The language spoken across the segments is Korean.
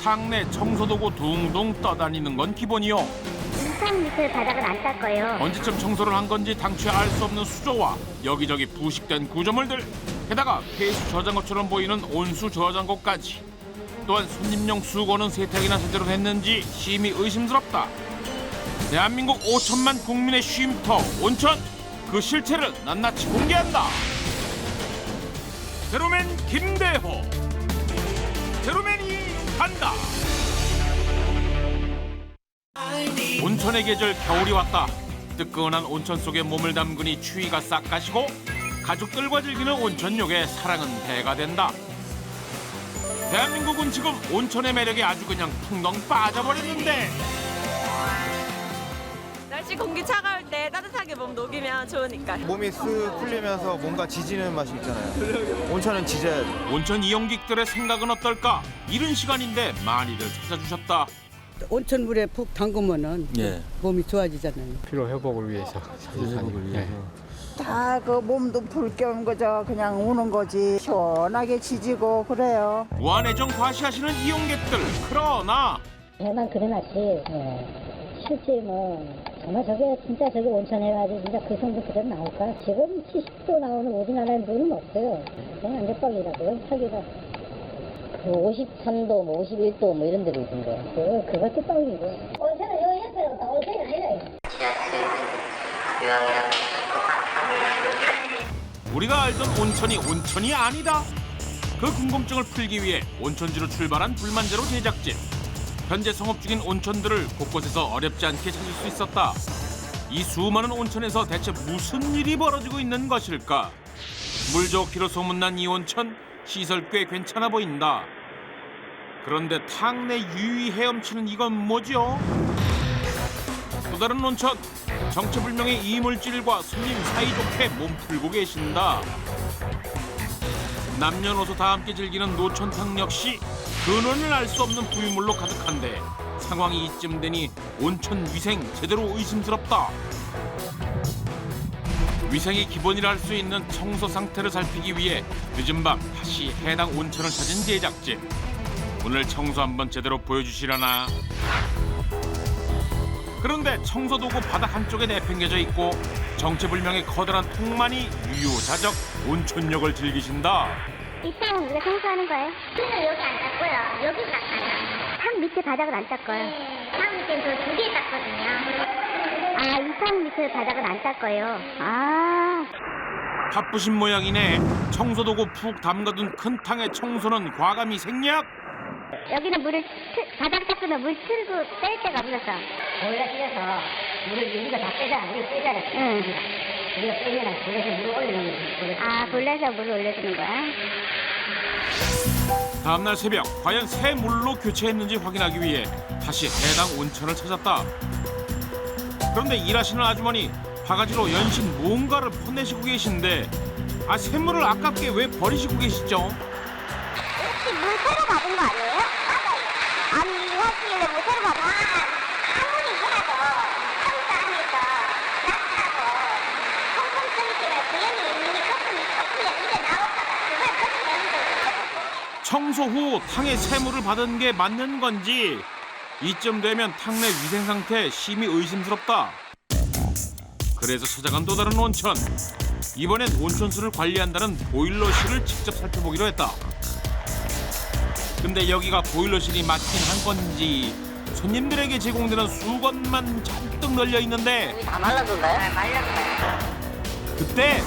탕내 청소도구 둥둥 떠다니는 건 기본이요. 탕 밑에 바닥은 안 닦아요. 언제쯤 청소를 한 건지 당최 알 수 없는 수조와 여기저기 부식된 구조물들, 게다가 폐수 저장고처럼 보이는 온수 저장고까지. 또한 손님용 수건은 세탁이나 제대로 됐는지 심히 의심스럽다. 대한민국 5천만 국민의 쉼터 온천, 그 실체를 낱낱이 공개한다. 제로맨 김대호, 제로맨이 간다. 온천의 계절 겨울이 왔다. 뜨끈한 온천 속에 몸을 담그니 추위가 싹 가시고 가족들과 즐기는 온천욕에 사랑은 배가 된다. 대한민국은 지금 온천의 매력에 아주 그냥 풍덩 빠져버렸는데, 날씨 공기 차가울 때 따뜻하게 몸 녹이면 좋으니까. 몸이 쓱 풀리면서 뭔가 지지는 맛이 있잖아요. 온천은 지져야 돼. 온천 이용객들의 생각은 어떨까? 이른 시간인데 많이들 찾아주셨다. 온천물에 푹 담그면은 몸이 좋아지잖아요. 피로 회복을 위해서. 다 그 몸도 풀 겸 그저 그냥 오는 거지. 시원하게 지지고 그래요. 무한애정 과시하시는 이용객들. 그러나 대만 그래놨지. 실제 뭐 정말 저게 진짜 저게 온천 해가지고 진짜 그 성분 그대로 나올까? 지금 70도 나오는 우리나라에 물은 없어요. 그냥 안전빵이라고 하기가. 그 53도, 뭐 51도 뭐 이런 데로 있는 거야. 그거 뜻방이고. 온천은 여기 옆에 없다. 온천이 아니라. 우리가 알던 온천이 온천이 아니다. 그 궁금증을 풀기 위해 온천지로 출발한 불만제로 제작진. 현재 성업 중인 온천들을 곳곳에서 어렵지 않게 찾을 수 있었다. 이 수많은 온천에서 대체 무슨 일이 벌어지고 있는 것일까? 물 좋기로 소문난 이 온천, 시설 꽤 괜찮아 보인다. 그런데 탕내 유유 헤엄치는 이건 뭐죠? 또 다른 온천, 정체불명의 이물질과 손님 사이좋게 몸 풀고 계신다. 남녀노소 다 함께 즐기는 노천탕 역시 근원을 알 수 없는 부유물로 가득한데 상황이 이쯤 되니 온천 위생 제대로 의심스럽다. 위생이 기본이라 할 수 있는 청소 상태를 살피기 위해 늦은 밤 다시 해당 온천을 찾은 제작진. 오늘 청소 한번 제대로 보여주시려나? 그런데 청소도구 바닥 한쪽에 내팽개져 있고 정체불명의 커다란 통만이 유유자적 온천욕을 즐기신다. 이 탕은 우리가 청소하는 거예요? 탕은 여기 안 닦고요. 여기 닦아요. 탕 밑에 바닥을 안 닦아요. 탕 밑에 저 두 개 닦거든요. 아, 이 탕 밑에 바닥은 안 닦아요. 아. 바쁘신 모양이네. 청소도구 푹 담가둔 큰 탕의 청소는 과감히 생략. 여기는 바닥 닦으면 물 틀고 뺄 데가 없어서. 보일러 끓여서 물을 우리가 다 빼잖아. 우리가 빼잖아. 응. 우리가 빼면 보일러에서 물을 올리는 거야. 아, 볼에서 물을 올려주는 거야? 다음날 새벽 과연 새 물로 교체했는지 확인하기 위해 다시 해당 온천을 찾았다. 그런데 일하시는 아주머니 바가지로 연신 뭔가를 퍼내시고 계신데, 아, 샘물을 아깝게 왜 버리시고 계시죠? 혹시 물 새로 받은 거 아니에요? 맞아요. 아니, 하시길래 물 새로 받은 거 아무리 해도 청소 안에서 나타나고 통풍 때문에 부연이 있는 게 거품이 이제 나올까봐 그걸 거치면 힘들어요. 청소 후 탕에 새물을 받은 게 맞는 건지 이쯤 되면 탕 내 위생 상태 심히 의심스럽다. 그래서 찾아간 또 다른 온천. 이번엔 온천수를 관리한다는 보일러실을 직접 살펴보기로 했다. 근데 여기가 보일러실이 맞긴 한 건지 손님들에게 제공되는 수건만 잔뜩 널려 있는데, 다 말라던가요? 네, 말랐어요. 그때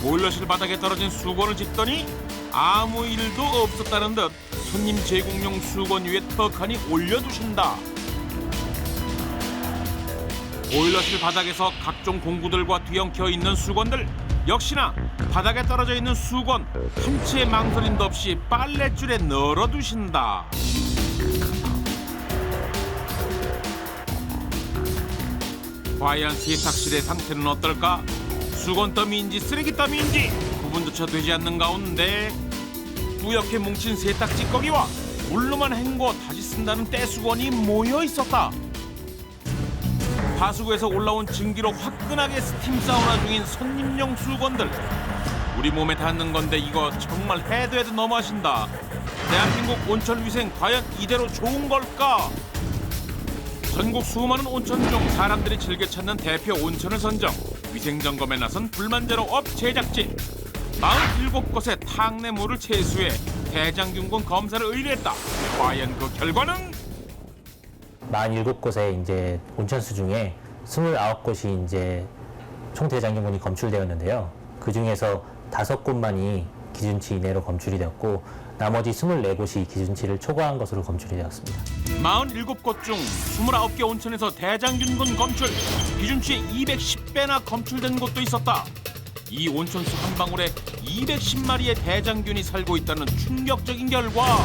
보일러실 바닥에 떨어진 수건을 짚더니 아무 일도 없었다는 듯 손님 제공용 수건 위에 턱하니 올려두신다. 보일러실 바닥에서 각종 공구들과 뒤엉켜 있는 수건들, 역시나 바닥에 떨어져 있는 수건 한 치의 망설임도 없이 빨랫줄에 널어두신다. 과연 세탁실의 상태는 어떨까? 수건 더미인지 쓰레기 더미인지 구분조차 되지 않는 가운데 뿌옇게 뭉친 세탁 찌꺼기와 물로만 헹궈 다시 쓴다는 떼수건이 모여 있었다. 하수구에서 올라온 증기로 화끈하게 스팀 사우나 중인 손님용 수건들. 우리 몸에 닿는 건데 이거 정말 해도 해도 너무하신다. 대한민국 온천 위생 과연 이대로 좋은 걸까? 전국 수많은 온천 중 사람들이 즐겨 찾는 대표 온천을 선정, 위생 점검에 나선 불만제로 업 제작진. 47곳의 탕내물을 채수해 대장균군 검사를 의뢰했다. 과연 그 결과는? 47곳의 이제 온천수 중에 29곳이 이제 총 대장균군이 검출되었는데요. 그 중에서 5곳만이 기준치 이내로 검출이 되었고, 나머지 24곳이 기준치를 초과한 것으로 검출이 되었습니다. 47곳 중 29개 온천에서 대장균군 검출, 기준치의 210배나 검출된 곳도 있었다. 이 온천수 한 방울에 210마리의 대장균이 살고 있다는 충격적인 결과.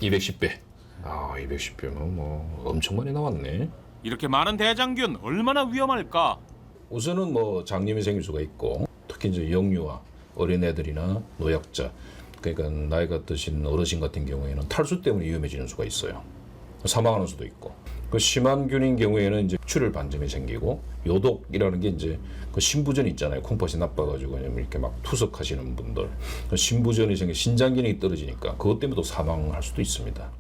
210배. 210배면 뭐 엄청 많이 나왔네. 이렇게 많은 대장균 얼마나 위험할까? 우선은 뭐 장염이 생길 수가 있고, 특히 이제 영유아, 어린애들이나 노약자, 그러니까 나이가 드신 어르신 같은 경우에는 탈수 때문에 위험해지는 수가 있어요. 사망하는 수도 있고. 그 심한 균인 경우에는 이제 출혈 반점이 생기고, 요독이라는 게 이제 그 신부전 있잖아요. 콩팥이 나빠가지고 이렇게 막 투석하시는 분들, 그 신부전이 생겨 신장 기능이 떨어지니까 그것 때문에 또 사망할 수도 있습니다.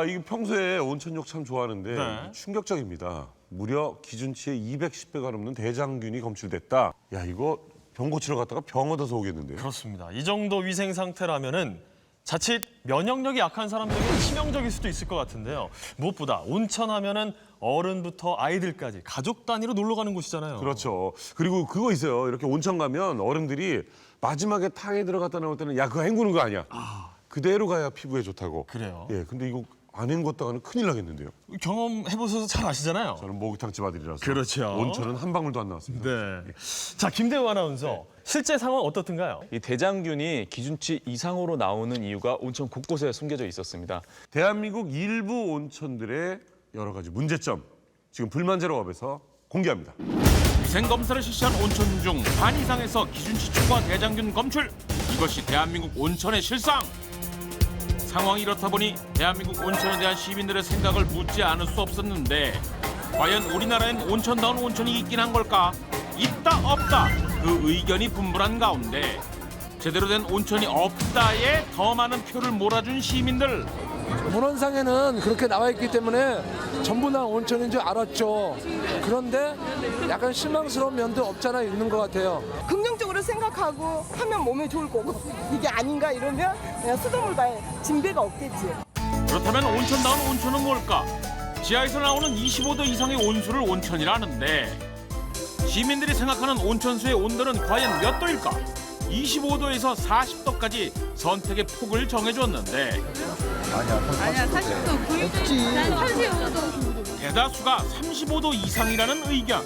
이게 평소에 온천욕 참 좋아하는데 네. 충격적입니다. 무려 기준치의 210배가 넘는 대장균이 검출됐다. 야, 이거 병 고치러 갔다가 병 얻어서 오겠는데요. 그렇습니다. 이 정도 위생 상태라면은 자칫 면역력이 약한 사람들에게 치명적일 수도 있을 것 같은데요. 무엇보다 온천하면은 어른부터 아이들까지 가족 단위로 놀러 가는 곳이잖아요. 그렇죠. 그리고 그거 있어요. 이렇게 온천 가면 어른들이 마지막에 탕에 들어갔다 나올 때는 야, 그거 헹구는 거 아니야. 그대로 가야 피부에 좋다고. 그래요. 예, 근데 이거 안 헹궜다가는 큰일 나겠는데요. 경험해보셔서 잘 아시잖아요. 저는 목욕탕집 아들이라서. 그렇죠. 온천은 한 방울도 안 나왔습니다. 네. 자, 김대우 아나운서. 실제 상황 어떻든가요? 이 대장균이 기준치 이상으로 나오는 이유가 온천 곳곳에 숨겨져 있었습니다. 대한민국 일부 온천들의 여러 가지 문제점, 지금 불만제로업에서 공개합니다. 위생검사를 실시한 온천 중 반 이상에서 기준치 초과 대장균 검출. 이것이 대한민국 온천의 실상. 상황이 이렇다 보니 대한민국 온천에 대한 시민들의 생각을 묻지 않을 수 없었는데, 과연 우리나라엔 온천다운 온천이 있긴 한 걸까? 있다 없다 그 의견이 분분한 가운데 제대로 된 온천이 없다에 더 많은 표를 몰아준 시민들. 문헌상에는 그렇게 나와 있기 때문에 전부 다 온천인 줄 알았죠. 그런데 약간 실망스러운 면도 없잖아 있는 것 같아요. 긍정적으로 생각하고 하면 몸에 좋을 거고, 이게 아닌가 이러면 그냥 수돗물 발 징배가 없겠지. 그렇다면 온천다운 온천은 뭘까? 지하에서 나오는 25도 이상의 온수를 온천이라는데, 시민들이 생각하는 온천수의 온도는 과연 몇 도일까? 25도에서 40도까지 선택의 폭을 정해줬는데, 아니야, 40도 구입. 난 35도. 대다수가 35도 이상이라는 의견.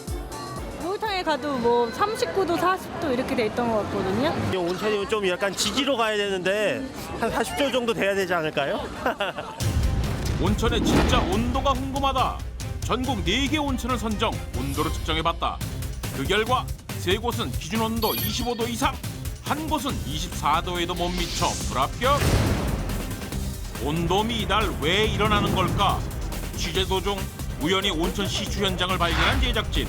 목욕탕에 가도 뭐 39도, 40도 이렇게 돼 있던 것 같거든요. 온천이 좀 약간 지지로 가야 되는데 한 40도 정도 돼야 되지 않을까요? 온천의 진짜 온도가 궁금하다. 전국 4개 온천을 선정, 온도를 측정해봤다. 그 결과 3곳은 기준 온도 25도 이상, 한 곳은 24도에도 못 미쳐 불합격. 온도 미달 왜 일어나는 걸까? 취재 도중 우연히 온천 시추 현장을 발견한 제작진.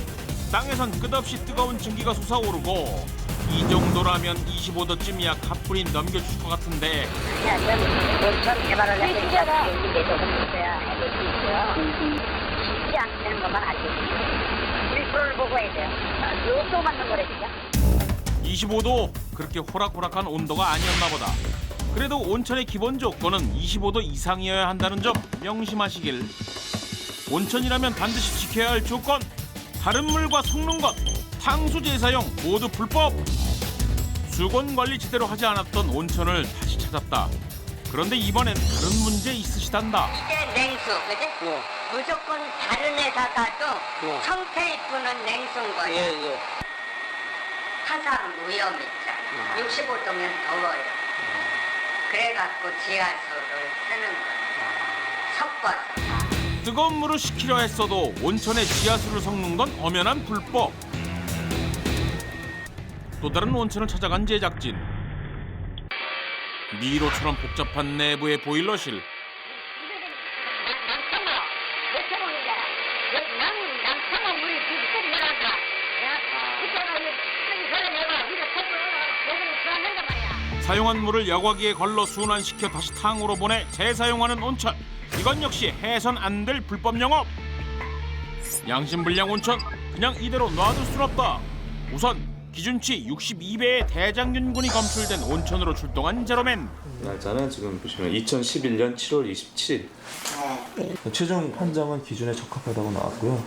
땅에선 끝없이 뜨거운 증기가 솟아오르고, 이 정도라면 25도쯤이야 가뿐히 넘겨줄 것 같은데. 온천 개발을 해서 내도 있어야 해볼 수 있고요. 쉽지 않다는 것만 알고 있어요. 1%를 보고 해야 돼요. 욕도 맞는 거래, 진짜. 25도 그렇게 호락호락한 온도가 아니었나 보다. 그래도 온천의 기본 조건은 25도 이상이어야 한다는 점 명심하시길. 온천이라면 반드시 지켜야 할 조건. 다른 물과 섞는 것, 탕수 제사용 모두 불법. 수건 관리 제대로 하지 않았던 온천을 다시 찾았다. 그런데 이번엔 다른 문제 있으시단다. 이제 냉수, 그지? 무조건 다른 회사 가도 성태 입구는 냉수인 거예요. 탄산 오염했죠. 65도면 더워요. 그래갖고 지하수를 쓰는 거예요. 섞어서. 뜨거운 물을 식히려 했어도 온천에 지하수를 섞는 건 엄연한 불법. 또 다른 온천을 찾아간 제작진. 미로처럼 복잡한 내부의 보일러실. 사용한 물을 여과기에 걸러 순환시켜 다시 탕으로 보내 재사용하는 온천. 이건 역시 해선 안 될 불법 영업. 양심불량 온천 그냥 이대로 놔둘 순 없다. 우선 기준치 62배의 대장균군이 검출된 온천으로 출동한 제로맨. 날짜는 지금 보시면 2011년 7월 27일. 최종 판정은 기준에 적합하다고 나왔고요.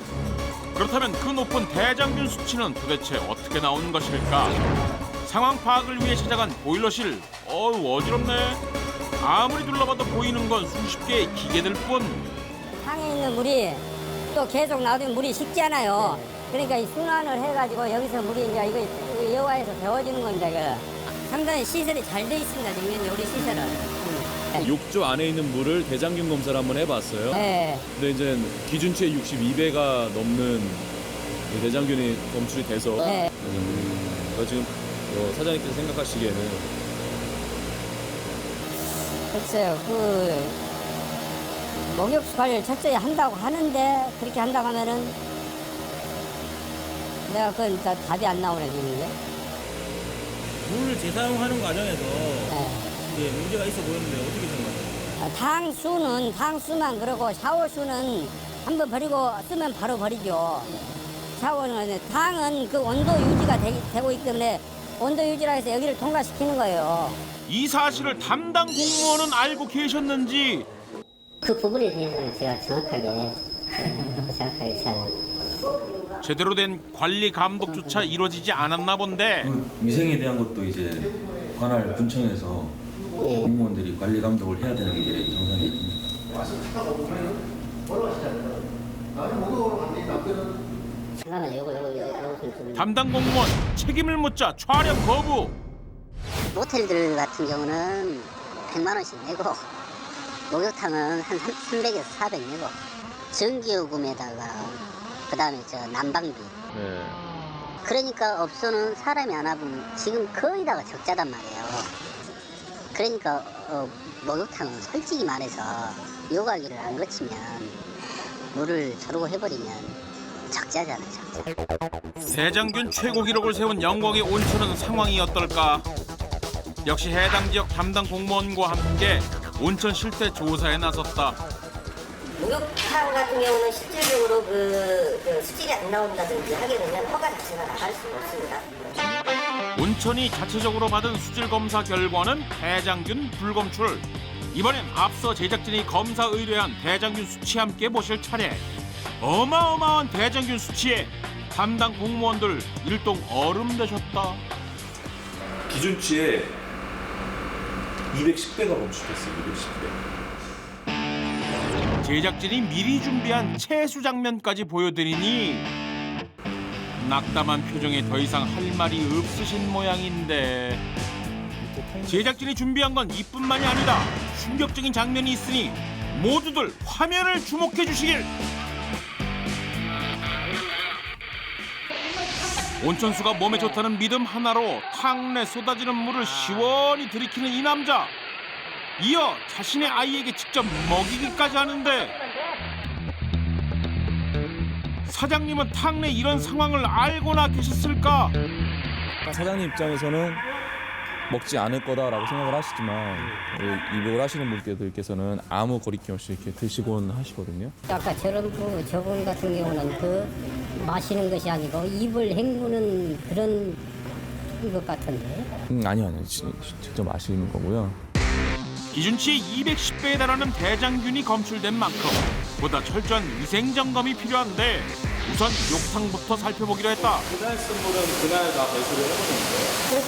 그렇다면 그 높은 대장균 수치는 도대체 어떻게 나오는 것일까? 상황 파악을 위해 찾아간 보일러실. 어지럽네. 아무리 둘러봐도 보이는 건 수십 개의 기계들 뿐. 항에 있는 물이 또 계속 나오면 물이 식잖아요. 그러니까 이 순환을 해가지고 여기서 물이 이제 이거 여와에서 데워지는 겁니다. 이거. 상당히 시설이 잘 돼 있습니다. 지금 우리 시설은. 욕조 안에 있는 물을 대장균 검사를 한번 해봤어요. 네. 근데 이제 기준치의 62배가 넘는 대장균이 검출이 돼서 네. 그래서 지금 사장님께서 생각하시기에는 글쎄요, 목욕 관리를 철저히 한다고 하는데 그렇게 한다고 하면은 내가 그건 다 답이 안 나오네 지금. 물을 재사용하는 과정에서 이제 문제가 있어 보이는데 어떻게 생각하세요? 탕수만 그러고 샤워수는 한번 버리고 쓰면 바로 버리죠. 샤워는 탕은 그 온도 유지가 되고 있기 때문에 온도 유지라 해서 여기를 통과시키는 거예요. 이 사실을 담당 공무원은 알고 계셨는지. 그 부분에 대해서는 제가 정확하게 잘. 제대로 된 관리 감독조차 이루어지지 않았나 본데. 위생에 대한 것도 이제 관할 군청에서 공무원들이 관리 감독을 해야 되는 게 정상입니다. 담당 공무원 책임을 묻자 촬영 거부. 모텔들 같은 경우는 100만 원씩 내고 목욕탕은 한 300에서 400 내고 전기요금에다가 그다음에 난방비. 그러니까 업소는 사람이 안 와보면 지금 거의 다가 적자단 말이에요. 그러니까 목욕탕은 솔직히 말해서 요가기를 안 거치면 물을 조르고 해버리면 적자잖아요. 대장균 최고 기록을 세운 영광의 온천은 상황이 어떨까? 역시 해당 지역 담당 공무원과 함께 온천 실태 조사에 나섰다. 목욕탕 같은 경우는 실질적으로 그 수질이 안 나온다든지 하게 되면 허가 자체가 나갈 수가 없습니다. 온천이 자체적으로 받은 수질 검사 결과는 대장균 불검출. 이번엔 앞서 제작진이 검사 의뢰한 대장균 수치 함께 보실 차례. 어마어마한 대장균 수치에 담당 공무원들 일동 얼음 되셨다. 기준치에 210배가 검출됐어요. 210배. 제작진이 미리 준비한 채수 장면까지 보여드리니 낙담한 표정에 더 이상 할 말이 없으신 모양인데, 제작진이 준비한 건 이뿐만이 아니다. 충격적인 장면이 있으니 모두들 화면을 주목해 주시길. 온천수가 몸에 좋다는 믿음 하나로 탕내 쏟아지는 물을 시원히 들이키는 이 남자. 이어 자신의 아이에게 직접 먹이기까지 하는데, 사장님은 탕내 이런 상황을 알고나 계셨을까? 사장님 입장에서는 먹지 않을 거다라고 생각을 하시지만 입욕을 하시는 분들께서는 아무 거리낌 없이 이렇게 드시곤 하시거든요. 아까 저분 같은 경우는 마시는 것이 아니고 입을 헹구는 그런 것 같은데. 아니요. 직접 마시는 거고요. 기준치 210배에 달하는 대장균이 검출된 만큼 보다 철저한 위생 점검이 필요한데, 우선 욕탕부터 살펴보기로 했다. 그날 쓴 물은 그날 다 배수를 해보는 거예요?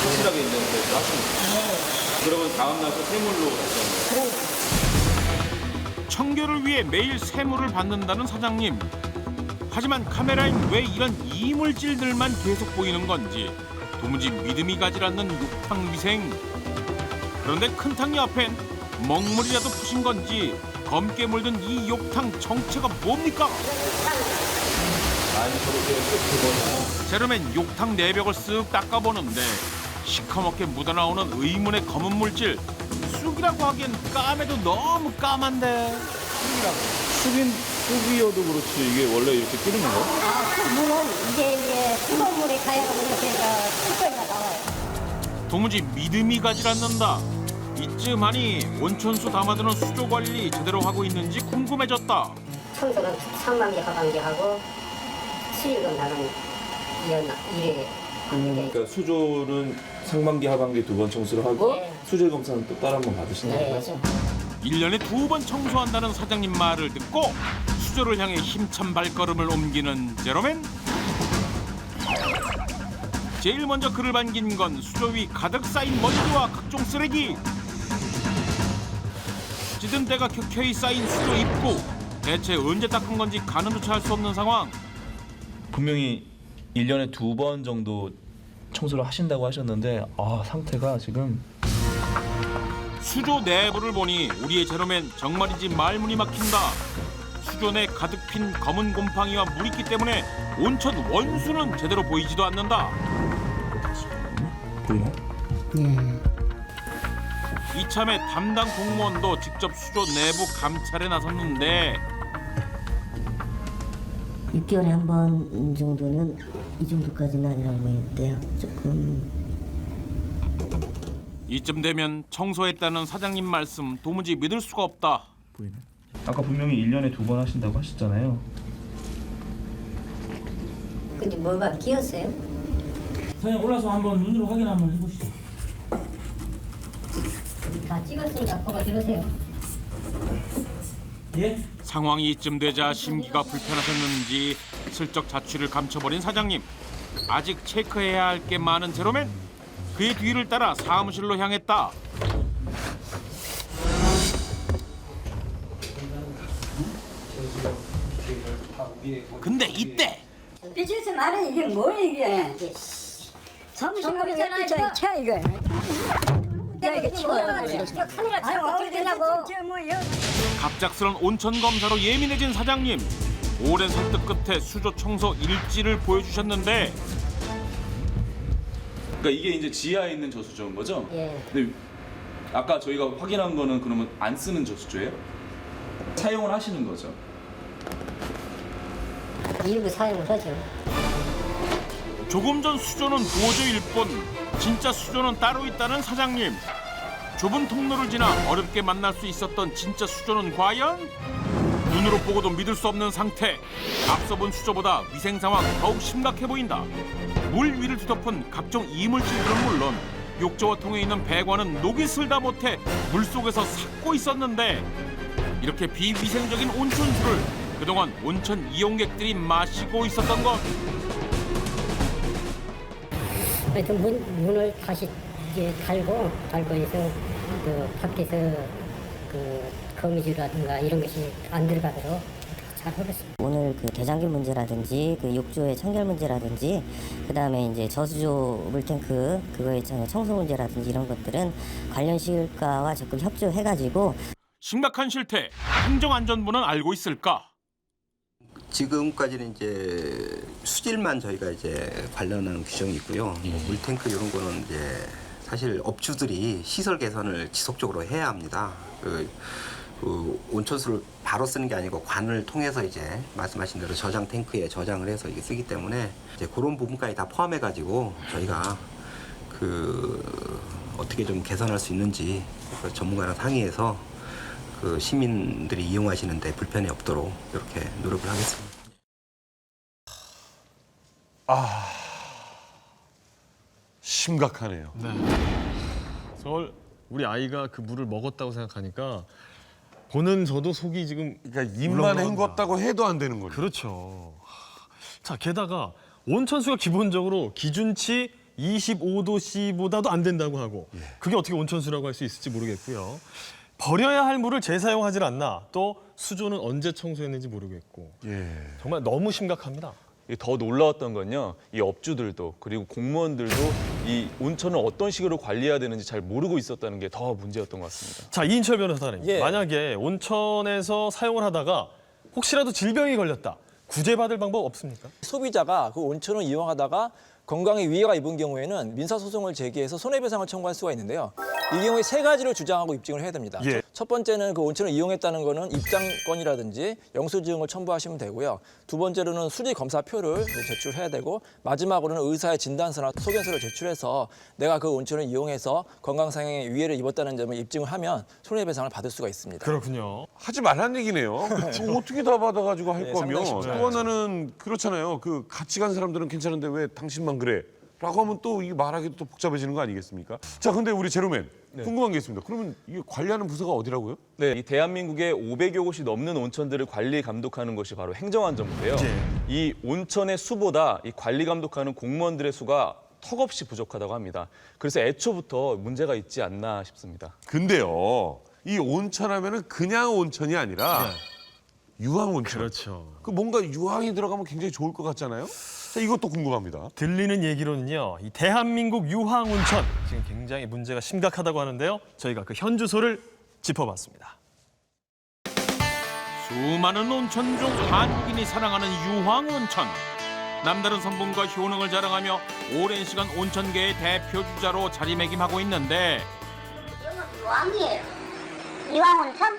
확실하게 이제 배수를 하시는 거예요? 그러면 다음 날 또 새물로 다시 청결을 위해 매일 새물을 받는다는 사장님. 하지만 카메라엔 왜 이런 이물질들만 계속 보이는 건지 도무지 믿음이 가지 않는 욕탕 위생. 그런데 큰 탕 옆엔 먹물이라도 푸신 건지 검게 물든 이 욕탕 정체가 뭡니까? 제로맨 욕탕 내벽을 쓱 닦아보는데 시커멓게 묻어나오는 의문의 검은 물질. 쑥이라고 하기엔 까매도 너무 까만데. 쑥이어도 그렇지 이게 원래 이렇게 끓이는 거? 물은 이게 뜨거운 물에 가야 이렇게 쑥거리가 나와요. 도무지 믿음이 가질 않는다. 이쯤하니 온천수 담아두는 수조 관리 제대로 하고 있는지 궁금해졌다. 청소는 상반기, 하반기 하고 수익은 나는 일에 그러니까 수조는 상반기, 하반기 2번 청소를 하고 수질 검사는 또 따로 한번 받으신다고요? 1년에 2번 청소한다는 사장님 말을 듣고 수조를 향해 힘찬 발걸음을 옮기는 제로맨. 제일 먼저 그를 반긴 건 수조 위 가득 쌓인 먼지와 각종 쓰레기. 찌든 때가 켜켜이 쌓인 수조 입구. 대체 언제 닦은 건지 가늠조차 할 수 없는 상황. 분명히 1년에 2번 정도 청소를 하신다고 하셨는데 상태가 지금 수조 내부를 보니 우리의 제로맨 정말이지 말문이 막힌다. 수조 내 가득 핀 검은 곰팡이와 물있기 때문에 온천 원수는 제대로 보이지도 않는다. 보이나요? 이참에 담당 공무원도 직접 수조 내부 감찰에 나섰는데 6개월에 한 번 정도는 이 정도까지는 아니라고 보이는데요. 조금 이쯤 되면 청소했다는 사장님 말씀 도무지 믿을 수가 없다. 보이나요? 아까 분명히 1년에 2번 하신다고 하셨잖아요. 근데 뭐가 끼었어요? 그냥 올라서 한번 눈으로 확인 한번 해보시죠. 다 찍었으니까 그거 들으세요. 예? 상황이 이쯤 되자 심기가 불편하셨는지 슬쩍 자취를 감춰버린 사장님. 아직 체크해야 할 게 많은 제로맨. 그의 뒤를 따라 사무실로 향했다. 근데 이때 삐질스 말은 이게 뭐야 이게? 정신없이 삐져 차 이거. 야 이게 치워야 카메라 잡고 어떻게 되냐고. 갑작스런 온천 검사로 예민해진 사장님. 오랜 설득 끝에 수조 청소 일지를 보여주셨는데 그러니까 이게 이제 지하에 있는 저수조인 거죠? 예. 근데 아까 저희가 확인한 거는 그러면 안 쓰는 저수조예요? 사용을 하시는 거죠? 일부 사용을 하죠. 조금 전 수조는 보조일 뿐 진짜 수조는 따로 있다는 사장님. 좁은 통로를 지나 어렵게 만날 수 있었던 진짜 수조는 과연? 눈으로 보고도 믿을 수 없는 상태. 앞서 본 수조보다 위생 상황 더욱 심각해 보인다. 물 위를 뒤덮은 각종 이물질들은 물론 욕조와 통에 있는 배관은 녹이 슬다 못해 물속에서 삭고 있었는데 이렇게 비위생적인 온천수를 그동안 온천 이용객들이 마시고 있었던 것. 하여튼 문을 다시 이제 달고 해서 그 밖에서 그 거미줄이라든가 이런 것이 안 들어가도록 잘 하겠습니다. 오늘 그 대장균 문제라든지 그 욕조의 청결 문제라든지 그다음에 이제 저수조 물탱크 그거 있잖아요. 청소 문제라든지 이런 것들은 관련 시을과와 적극 협조해가지고 심각한 실태. 행정안전부는 알고 있을까? 지금까지는 이제 수질만 저희가 이제 관련한 규정이 있고요. 뭐 물탱크 이런 거는 이제 사실 업주들이 시설 개선을 지속적으로 해야 합니다. 그 온천수를 바로 쓰는 게 아니고 관을 통해서 이제 말씀하신 대로 저장 탱크에 저장을 해서 이게 쓰기 때문에 이제 그런 부분까지 다 포함해 가지고 저희가 그 어떻게 좀 개선할 수 있는지 그 전문가랑 상의해서 그 시민들이 이용하시는데 불편이 없도록 이렇게 노력을 하겠습니다. 심각하네요. 네. 저걸 우리 아이가 그 물을 먹었다고 생각하니까 보는 저도 속이 지금 그러니까 입만 헹궜다고 해도 안 되는 거죠. 그렇죠. 자, 게다가 온천수가 기본적으로 기준치 25도씨보다도 안 된다고 하고 그게 어떻게 온천수라고 할 수 있을지 모르겠고요. 버려야 할 물을 재사용하지 않나. 또 수조는 언제 청소했는지 모르겠고. 정말 너무 심각합니다. 더 놀라웠던 건요. 이 업주들도 그리고 공무원들도 이 온천을 어떤 식으로 관리해야 되는지 잘 모르고 있었다는 게 더 문제였던 것 같습니다. 자, 이인철 변호사님. 만약에 온천에서 사용을 하다가 혹시라도 질병이 걸렸다. 구제받을 방법 없습니까? 소비자가 그 온천을 이용하다가 건강에 위해가 입은 경우에는 민사소송을 제기해서 손해배상을 청구할 수가 있는데요. 이 경우에 3가지를 주장하고 입증을 해야 됩니다. 예. 첫 번째는 그 온천을 이용했다는 거는 입장권이라든지 영수증을 첨부하시면 되고요. 두 번째로는 수리 검사표를 제출해야 되고 마지막으로는 의사의 진단서나 소견서를 제출해서 내가 그 온천을 이용해서 건강상의 위해를 입었다는 점을 입증을 하면 손해배상을 받을 수가 있습니다. 그렇군요. 하지 말라는 얘기네요. 어떻게 다 받아가지고 할 네, 거면. 상당히 또 하나는 그렇잖아요. 그 같이 간 사람들은 괜찮은데 왜 당신만 그래? 라고 하면 또 이게 말하기도 또 복잡해지는 거 아니겠습니까? 자, 근데 우리 제로맨 궁금한 게 있습니다. 그러면 이게 관리하는 부서가 어디라고요? 네, 이 대한민국에 500여 곳이 넘는 온천들을 관리 감독하는 것이 바로 행정안전부인데요. 이 온천의 수보다 이 관리 감독하는 공무원들의 수가 턱없이 부족하다고 합니다. 그래서 애초부터 문제가 있지 않나 싶습니다. 근데요, 이 온천 하면은 그냥 온천이 아니라 유황 온천. 그렇죠. 그 뭔가 유황이 들어가면 굉장히 좋을 것 같잖아요. 자, 이것도 궁금합니다. 들리는 얘기로는요, 이 대한민국 유황 온천 지금 굉장히 문제가 심각하다고 하는데요. 저희가 그 현주소를 짚어봤습니다. 수많은 온천 중 한국인이 사랑하는 유황 온천. 남다른 성분과 효능을 자랑하며 오랜 시간 온천계의 대표 주자로 자리매김하고 있는데 이건 유황이에요. 유황 온천?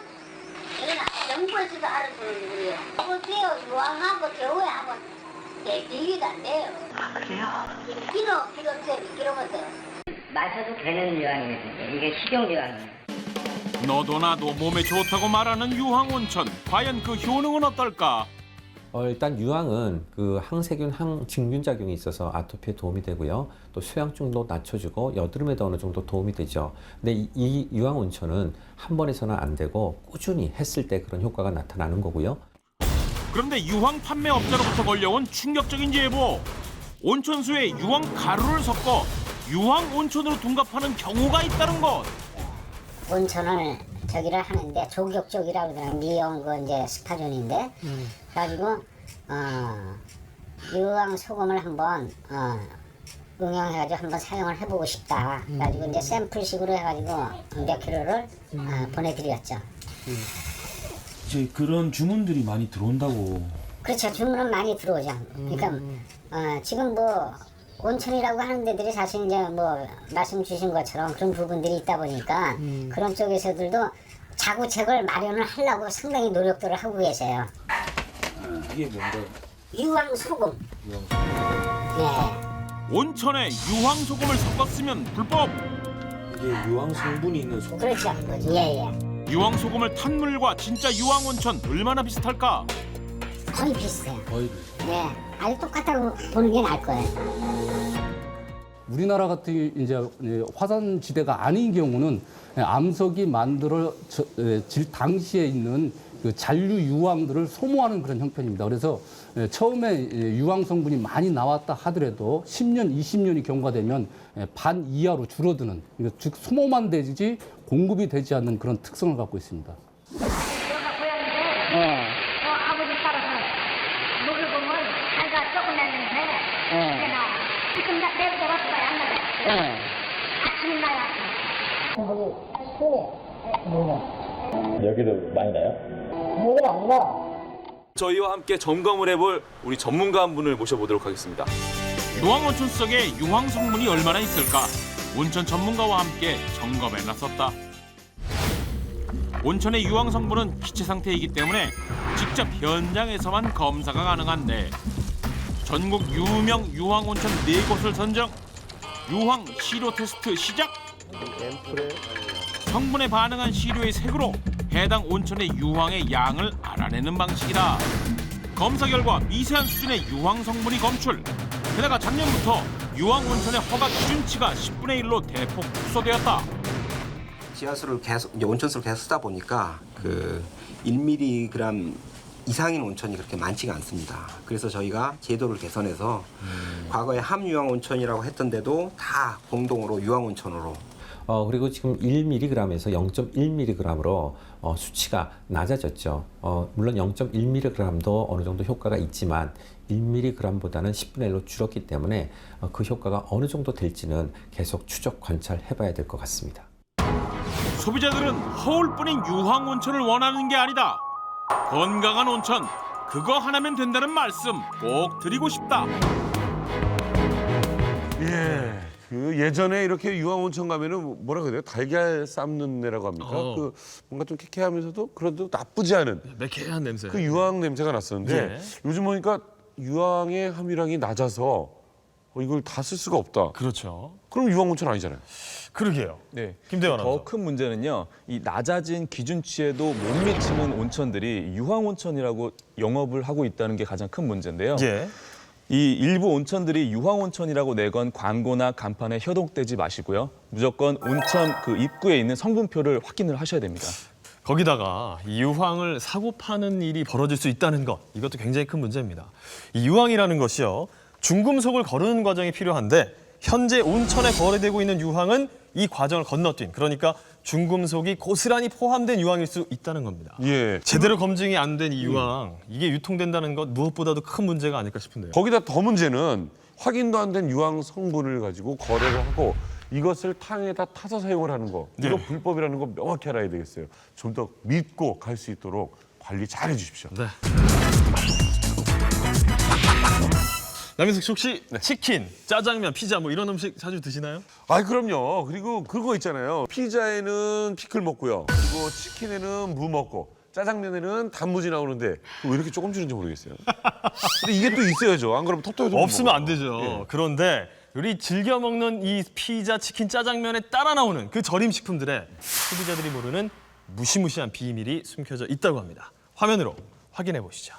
이건 정부에서도 알아주는 물이에요. 어때요? 유황하고 겨우하고 비교가 안 돼요. 아, 그래요? 필요 없어요. 필요 없어요. 마셔도 되는 유황이거든요. 이게 식용 유황이에요. 너도 나도 몸에 좋다고 말하는 유황 온천. 과연 그 효능은 어떨까? 일단 유황은 그 항세균, 항진균 작용이 있어서 아토피에 도움이 되고요. 또 소양증도 낮춰주고 여드름에도 어느 정도 도움이 되죠. 근데 이 유황 온천은 한 번에서는 안 되고 꾸준히 했을 때 그런 효과가 나타나는 거고요. 그런데 유황 판매업자로부터 걸려온 충격적인 제보. 온천수에 유황 가루를 섞어 유황 온천으로 둔갑하는 경우가 있다는 것. 온천을 저기를 하는데 조격족이라고 그러더라고요. 미용 그 이제 스파존인데 그래가지고 유황 소금을 한번 응용해가지고 한번 사용을 해보고 싶다. 그래가지고 이제 샘플식으로 해가지고 몇 킬로를 보내드렸죠. 이제 그런 주문들이 많이 들어온다고. 그렇죠. 주문은 많이 들어오죠. 그러니까 지금 뭐 온천이라고 하는 데들이 사실 이제 뭐 말씀 주신 것처럼 그런 부분들이 있다 보니까 그런 쪽에서들도 자구책을 마련을 하려고 상당히 노력들을 하고 계세요. 이게 뭔가요? 유황 소금. 네. 온천에 유황 소금을 섞었으면 불법. 이게 유황 성분이 있는 소금. 그렇죠. 예예. 유황 소금을 탄 물과 진짜 유황 온천 얼마나 비슷할까? 거의 비슷해요. 거의 네. 아주 똑같다고 보는 게 나을 거예요. 우리나라 같은 이제 화산지대가 아닌 경우는 암석이 만들어질 당시에 있는 그 잔류 유황들을 소모하는 그런 형편입니다. 그래서 처음에 유황 성분이 많이 나왔다 하더라도 10년, 20년이 경과가 되면 반 이하로 줄어드는, 즉 소모만 되지 공급이 되지 않는 그런 특성을 갖고 있습니다. 아버지 따라서 물을 보면 살가 조금 났는데 이제 나 지금 다 내부터 왔을 거야 안 나가. 아침 나야. 여기도 많이 나요? 여기 안 나. 저희와 함께 점검을 해볼 우리 전문가 한 분을 모셔보도록 하겠습니다. 유황 온천 속에 유황 성분이 얼마나 있을까? 온천 전문가와 함께 점검에 나섰다. 온천의 유황 성분은 기체 상태이기 때문에 직접 현장에서만 검사가 가능한데 전국 유명 유황 온천 4곳을 선정. 유황 시료 테스트 시작. 성분에 반응한 시료의 색으로 해당 온천의 유황의 양을 알아내는 방식이다. 검사 결과 미세한 수준의 유황 성분이 검출. 게다가 작년부터 유황 온천의 허가 기준치가 10분의 1로 대폭 축소되었다. 지하수를 계속 이제 온천수를 계속 쓰다 보니까 그 1mg 이상인 온천이 그렇게 많지가 않습니다. 그래서 저희가 제도를 개선해서 과거에 함유황 온천이라고 했던데도 다 공동으로 유황 온천으로. 그리고 지금 1mg에서 0.1mg으로 수치가 낮아졌죠. 물론 0.1mg도 어느 정도 효과가 있지만 1mg보다는 10분의 1로 줄었기 때문에 그 효과가 어느 정도 될지는 계속 추적 관찰해봐야 될 것 같습니다. 소비자들은 허울뿐인 유황 온천을 원하는 게 아니다. 건강한 온천, 그거 하나면 된다는 말씀 꼭 드리고 싶다. 그 예전에 이렇게 유황온천 가면은 뭐라 그래요? 달걀 삶는 데라고 합니까? 그 뭔가 좀 쾌쾌하면서도 그래도 나쁘지 않은 매캐한 냄새. 그 유황 냄새가 났었는데 네. 요즘 보니까 유황의 함유량이 낮아서 이걸 다 쓸 수가 없다. 그렇죠. 그럼 유황온천 아니잖아요. 그러게요. 네. 김대환 더 큰 문제는요. 이 낮아진 기준치에도 못 미치는 온천들이 유황온천이라고 영업을 하고 있다는 게 가장 큰 문제인데요. 예. 이 일부 온천들이 유황온천이라고 내건 광고나 간판에 협독되지 마시고요. 무조건 온천 그 입구에 있는 성분표를 확인을 하셔야 됩니다. 거기다가 이 유황을 사고 파는 일이 벌어질 수 있다는 것, 이것도 굉장히 큰 문제입니다. 이 유황이라는 것이요, 중금속을 거르는 과정이 필요한데 현재 온천에 거래되고 있는 유황은 이 과정을 건너뛴, 그러니까 중금속이 고스란히 포함된 유황일 수 있다는 겁니다. 예. 제대로 검증이 안 된 이 유황, 이게 유통된다는 것 무엇보다도 큰 문제가 아닐까 싶은데요. 거기다 더 문제는 확인도 안 된 유황 성분을 가지고 거래를 하고 이것을 탕에다 타서 사용을 하는 거. 이거 네. 불법이라는 거 명확히 알아야 되겠어요. 좀 더 믿고 갈 수 있도록 관리 잘 해주십시오. 네. 남인석 씨 혹시 치킨, 짜장면, 피자 뭐 이런 음식 자주 드시나요? 아, 그럼요. 그리고 그거 있잖아요. 피자에는 피클 먹고요. 그리고 치킨에는 무 먹고 짜장면에는 단무지 나오는데 왜 이렇게 조금 주는지 모르겠어요. 근데 이게 또 있어야죠. 안 그러면 텁텁해도 못 없으면 안 먹어요. 되죠. 예. 그런데 우리 즐겨 먹는 이 피자, 치킨, 짜장면에 따라 나오는 그 절임 식품들에 소비자들이 모르는 무시무시한 비밀이 숨겨져 있다고 합니다. 화면으로 확인해 보시죠.